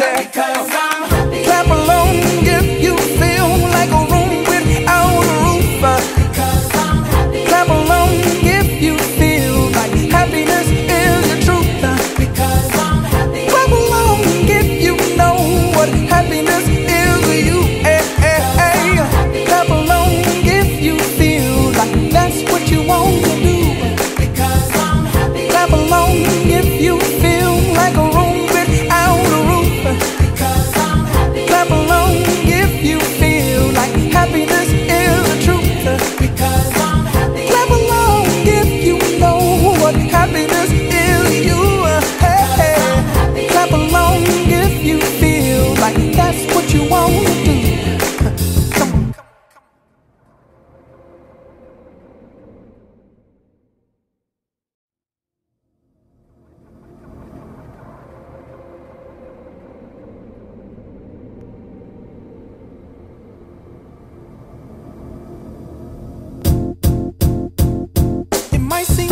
say, clap along if you feel like a room without a roof. Clap along if you feel like happiness is the truth. Clap along if you know what happiness is to you. Clap along if you feel like that's what you want to do. Clap along if you feel like a room without a roof. Clap along if you feel like happiness is the truth. Clap along if you know what happiness is to you. Clap along if you feel like that's what you want to do. Come on. It might seem